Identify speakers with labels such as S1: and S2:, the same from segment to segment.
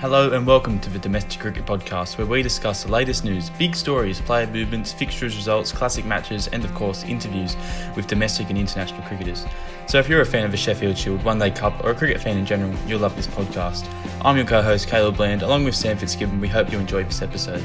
S1: Hello and welcome to the Domestic Cricket Podcast, where we discuss the latest news, big stories, player movements, fixtures, results, classic matches, and of course interviews with domestic and international cricketers. So if you're a fan of the Sheffield Shield, One Day Cup, or a cricket fan in general, you'll love this podcast. I'm your co-host Kaleb Bland, along with Sam Fitzgibbon. We hope you enjoy this episode.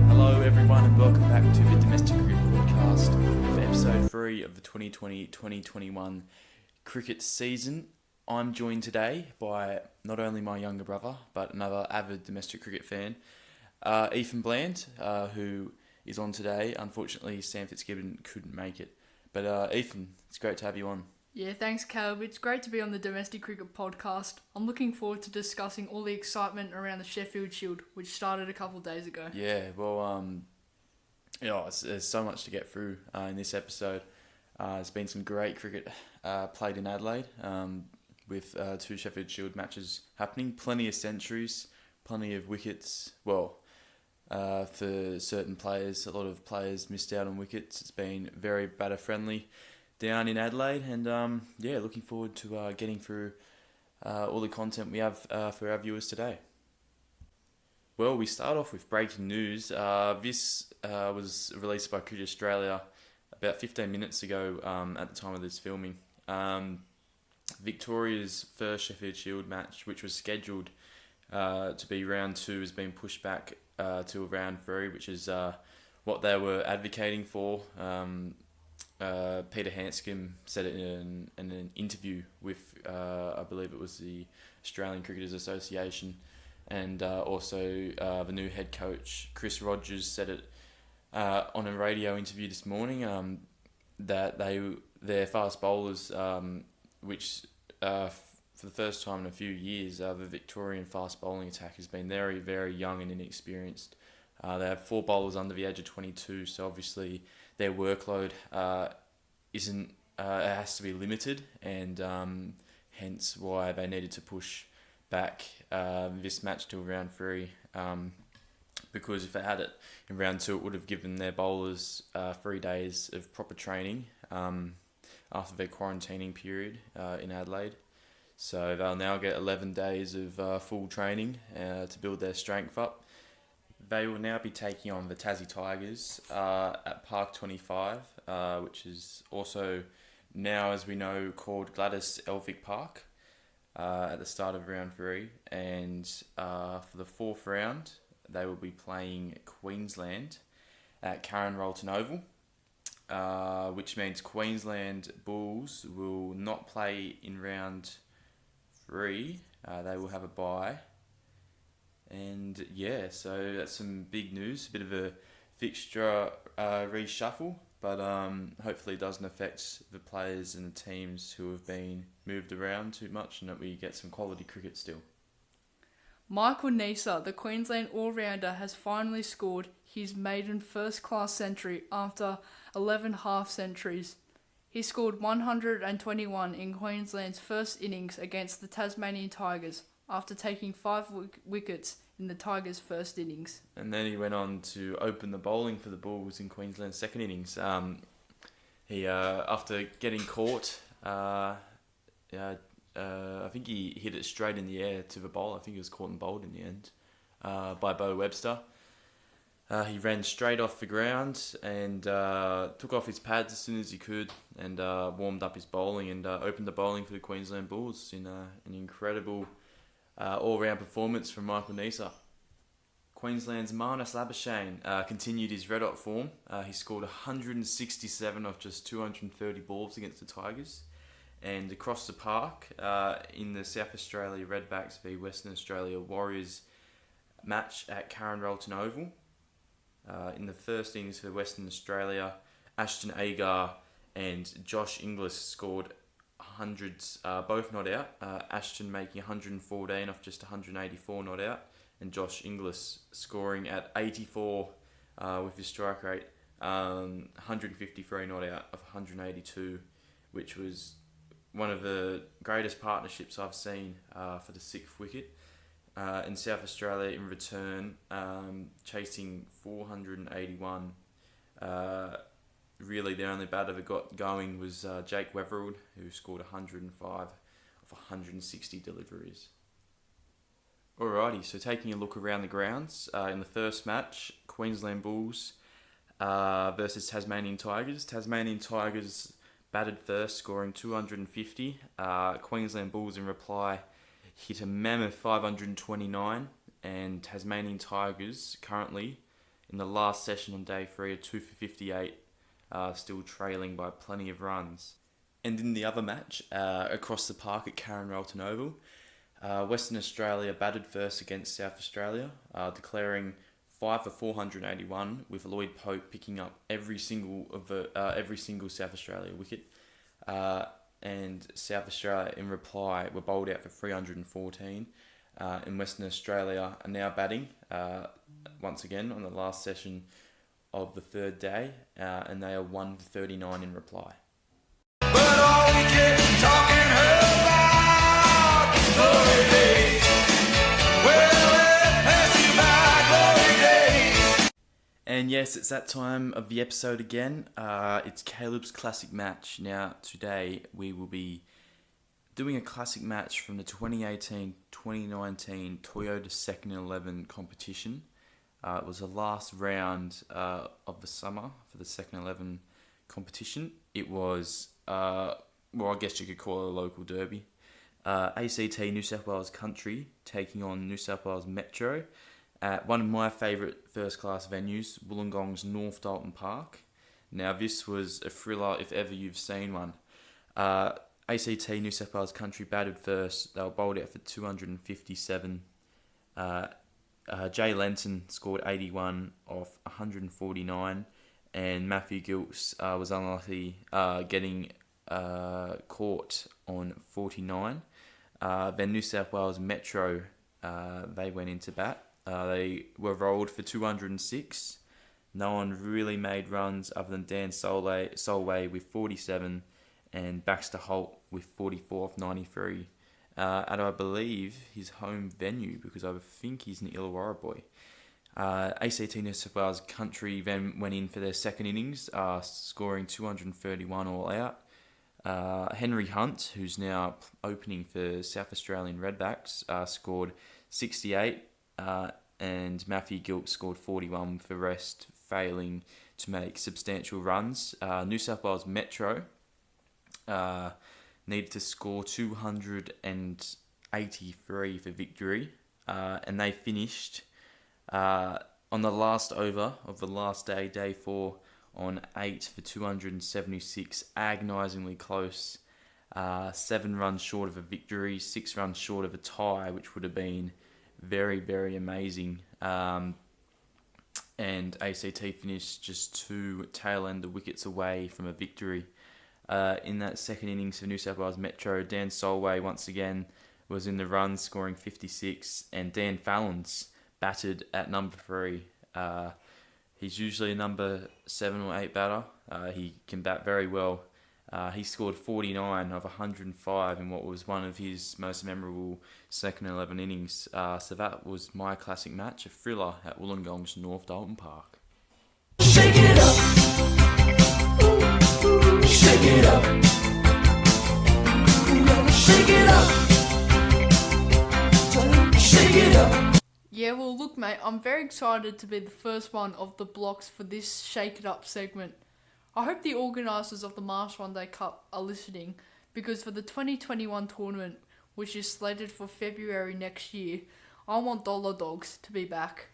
S1: Hello everyone and welcome back to the Domestic Cricket Podcast for episode 3 of the 2020-2021 cricket season. I'm joined today by not only my younger brother, but another avid domestic cricket fan, Ethan Bland, who is on today. Unfortunately, Sam Fitzgibbon couldn't make it. But Ethan, it's great to have you on.
S2: Yeah, thanks, Kaleb. It's great to be on the Domestic Cricket Podcast. I'm looking forward to discussing all the excitement around the Sheffield Shield, which started a couple of days ago.
S1: Yeah, well, there's so much to get through in this episode. There's been some great cricket played in Adelaide, with 2 Sheffield Shield matches happening. Plenty of centuries, plenty of wickets. Well, for certain players, a lot of players missed out on wickets. It's been very batter friendly down in Adelaide, and looking forward to getting through all the content we have for our viewers today. Well, we start off with breaking news. This was released by Cricket Australia about 15 minutes ago at the time of this filming. Victoria's first Sheffield Shield match, which was scheduled to be round 2, has been pushed back to round 3, which is what they were advocating for. Peter Hanscom said it in an interview with, I believe it was the Australian Cricketers Association, and also the new head coach, Chris Rogers, said it on a radio interview this morning, that their fast bowlers, which for the first time in a few years, the Victorian fast bowling attack has been very, very young and inexperienced. They have 4 bowlers under the age of 22, so obviously their workload isn't. It has to be limited, and hence why they needed to push back this match till round 3. Because if they had it in round 2, it would have given their bowlers 3 days of proper training after their quarantining period in Adelaide. So they'll now get 11 days of full training to build their strength up. They will now be taking on the Tassie Tigers at Park 25, which is also now, as we know, called Gladys Elphick Park at the start of round 3. And for the 4th round, they will be playing Queensland at Karen Rolton Oval, which means Queensland Bulls will not play in round 3. They will have a bye. And yeah, so that's some big news, a bit of a fixture reshuffle, but hopefully it doesn't affect the players and the teams who have been moved around too much, and that we get some quality cricket still.
S2: Michael Neser, the Queensland all-rounder, has finally scored his maiden first-class century after 11 half-centuries. He scored 121 in Queensland's first innings against the Tasmanian Tigers, after taking 5 wickets in the Tigers' first innings.
S1: And then he went on to open the bowling for the Bulls in Queensland's second innings. He after getting caught, I think he hit it straight in the air to the bowl. I think he was caught and bowled in the end by Bo Webster. He ran straight off the ground and took off his pads as soon as he could, and warmed up his bowling and opened the bowling for the Queensland Bulls in an incredible all-round performance from Michael Neser. Queensland's Marnus Labuschagne continued his red-hot form. He scored 167 off just 230 balls against the Tigers. And across the park, in the South Australia Redbacks v Western Australia Warriors match at Karen Rolton Oval, in the first innings for Western Australia, Ashton Agar and Josh Inglis scored hundreds, both not out. Ashton making 114 off just 184 not out, and Josh Inglis scoring at 84 with his strike rate, 153 not out of 182, which was one of the greatest partnerships I've seen for the 6th wicket. and South Australia in return, chasing 481. Really, the only batter that got going was Jake Weatherald, who scored 105 of 160 deliveries. Alrighty, so taking a look around the grounds, in the first match, Queensland Bulls versus Tasmanian Tigers. Tasmanian Tigers batted first, scoring 250. Queensland Bulls in reply hit a mammoth 529, and Tasmanian Tigers currently in the last session on day 3 are 2 for 58, still trailing by plenty of runs. And in the other match, across the park at Karen Rolton Oval, Western Australia batted first against South Australia, declaring 5 for 481, with Lloyd Pope picking up every single South Australia wicket. And South Australia in reply were bowled out for 314. And Western Australia are now batting once again on the last session of the third day, and they are 1 for 39 in reply.
S3: But all we kept talking about is glory days. Well, let pass you by, glory days.
S1: And yes, it's that time of the episode again. It's Kaleb's classic match. Now, today we will be doing a classic match from the 2018-2019 Toyota Second 11 competition. It was the last round of the summer for the Second 11 competition. It was, I guess you could call it a local derby. ACT New South Wales Country taking on New South Wales Metro at one of my favourite first-class venues, Wollongong's North Dalton Park. Now, this was a thriller if ever you've seen one. ACT New South Wales Country batted first. They were bowled out for 257. Jay Lenton scored 81 off 149, and Matthew Gilks was unlucky getting caught on 49. Then New South Wales Metro, they went into bat. They were rolled for 206. No one really made runs other than Dan Solway with 47 and Baxter Holt with 44 off 93. At, I believe, his home venue, because I think he's an Illawarra boy. ACT New South Wales Country then went in for their second innings, scoring 231 all out. Henry Hunt, who's now opening for South Australian Redbacks, scored 68, and Matthew Gilk scored 41 for rest, failing to make substantial runs. New South Wales Metro needed to score 283 for victory, and they finished on the last over of the last day, day 4, on 8 for 276, agonisingly close. 7 runs short of a victory, 6 runs short of a tie, which would have been very, very amazing. And ACT finished just 2 tail-ender wickets away from a victory. In that second innings for New South Wales Metro, Dan Solway once again was in the run, scoring 56, and Dan Fallon's batted at number 3. He's usually a number 7 or 8 batter. He can bat very well. He scored 49 of 105 in what was one of his most memorable second 11 innings. So that was my classic match, a thriller at Wollongong's North Dalton Park.
S3: Shake it up. Shake it up. Shake it up. Shake it up.
S2: Yeah, well, look, mate, I'm very excited to be the first one of the blocks for this Shake It Up segment. I hope the organisers of the Marsh One Day Cup are listening, because for the 2021 tournament, which is slated for February next year, I want Dollar Dogs to be back.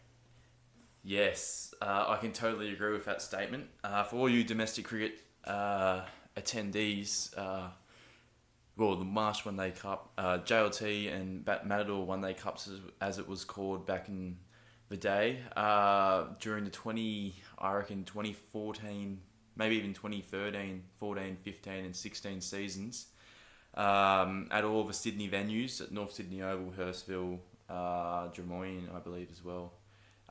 S1: Yes, I can totally agree with that statement. For all you domestic cricket attendees, the Marsh One Day Cup, JLT and Matador One Day Cups, as it was called back in the day, during the 2014, maybe even 2013, 14, 15 and 16 seasons, at all the Sydney venues, at North Sydney Oval, Hurstville, Drummoyne, I believe as well,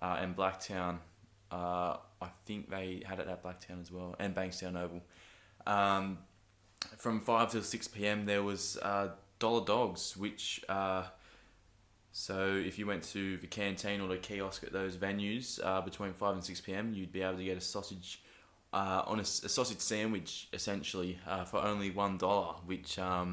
S1: and Blacktown. I think they had it at Blacktown as well, and Bankstown Oval. From 5 till 6 p.m. there was Dollar Dogs, which So if you went to the canteen or the kiosk at those venues between 5 and 6 p.m, you'd be able to get a sausage on a sausage sandwich essentially for only $1, which all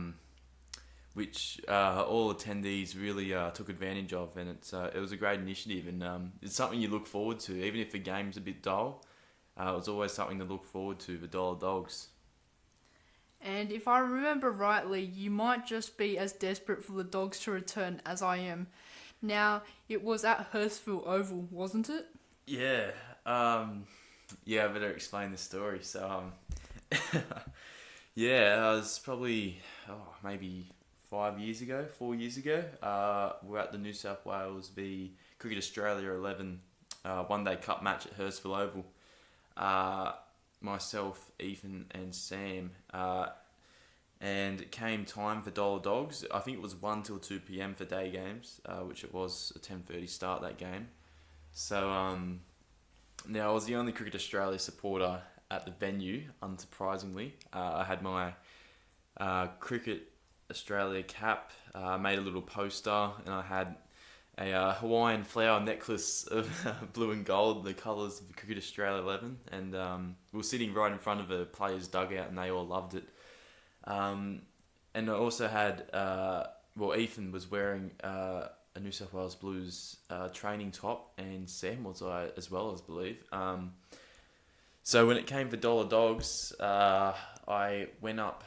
S1: attendees really took advantage of, and it was a great initiative, and it's something you look forward to, even if the game's a bit dull. It was always something to look forward to, the dollar dogs.
S2: And if I remember rightly, you might just be as desperate for the dogs to return as I am. Now, it was at Hurstville Oval, wasn't it?
S1: Yeah, I better explain the story. So, yeah, I was probably maybe 4 years ago. We're at the New South Wales v Cricket Australia 11 One Day Cup match at Hurstville Oval. Myself, Ethan, and Sam, and it came time for dollar dogs. I think it was 1 till 2 p.m. for day games, which it was a 10:30 start that game. So now I was the only Cricket Australia supporter at the venue. Unsurprisingly, I had my Cricket Australia cap, made a little poster, and I had a Hawaiian flower necklace of blue and gold, the colours of the Cricket Australia 11, and we were sitting right in front of a player's dugout, and they all loved it. And I also had, Ethan was wearing a New South Wales Blues training top, and Sam was as well, as believe. So when it came for dollar dogs, I went up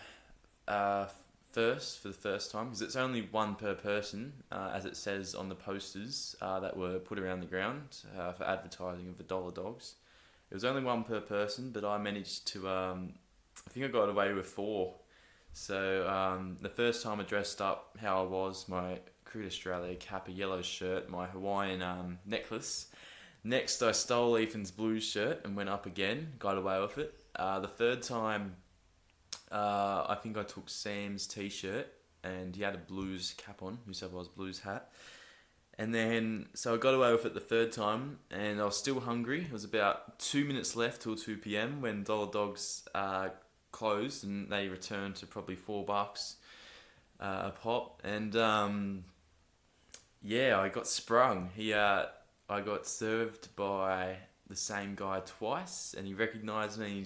S1: first for the first time, because it's only one per person, as it says on the posters that were put around the ground for advertising of the dollar dogs. It was only one per person, but I managed to, I think I got away with 4. So the first time I dressed up how I was, my Cricket Australia cap, a yellow shirt, my Hawaiian necklace. Next I stole Ethan's Blues shirt and went up again, got away with it. The third time, I think I took Sam's t-shirt, and he had a Blues cap on, New South Wales Blues hat. And then, so I got away with it the third time, and I was still hungry. It was about 2 minutes left till 2 p.m. when dollar dogs closed, and they returned to probably $4 a pop. And I got sprung. I got served by the same guy twice, and he recognised me.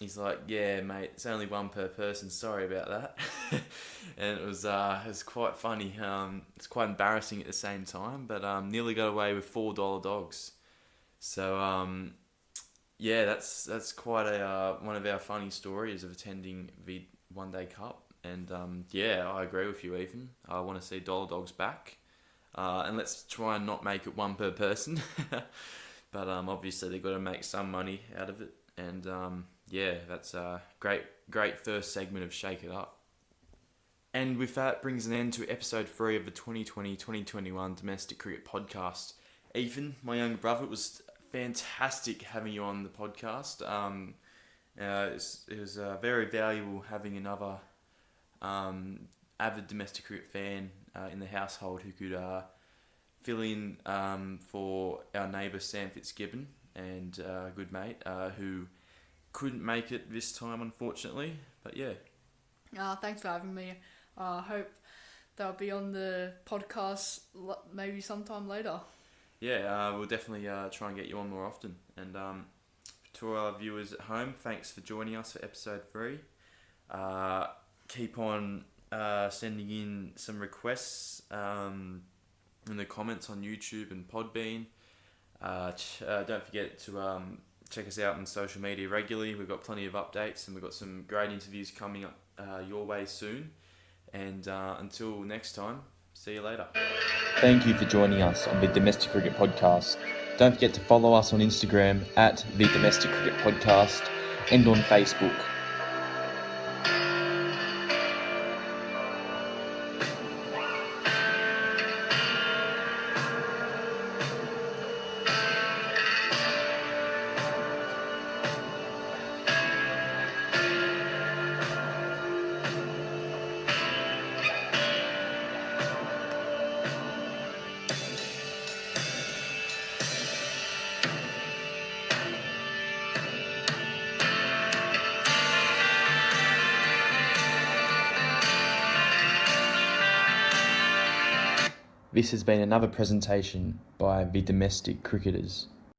S1: He's like, "Yeah, mate, it's only one per person. Sorry about that." And it was quite funny. It's quite embarrassing at the same time, but nearly got away with $4 dogs. So that's quite a one of our funny stories of attending the One Day Cup. And I agree with you, Ethan. I want to see dollar dogs back, and let's try and not make it one per person. But obviously they've got to make some money out of it. And that's a great first segment of Shake It Up. And with that brings an end to episode 3 of the 2020-2021 Domestic Cricket Podcast. Ethan, my younger brother, it was fantastic having you on the podcast. It was very valuable having another avid domestic cricket fan in the household who could fill in for our neighbour Sam Fitzgibbon, and a good mate who couldn't make it this time, unfortunately. But yeah.
S2: Thanks for having me. I hope they'll be on the podcast maybe sometime later.
S1: Yeah, we'll definitely try and get you on more often. And to our viewers at home, thanks for joining us for episode 3. Keep on sending in some requests in the comments on YouTube and Podbean. Don't forget to check us out on social media regularly. We've got plenty of updates, and we've got some great interviews coming up your way soon. And until next time, see you later. Thank you for joining us on the Domestic Cricket Podcast. Don't forget to follow us on Instagram at the Domestic Cricket Podcast and on Facebook. This has been another presentation by the Domestic Cricketers.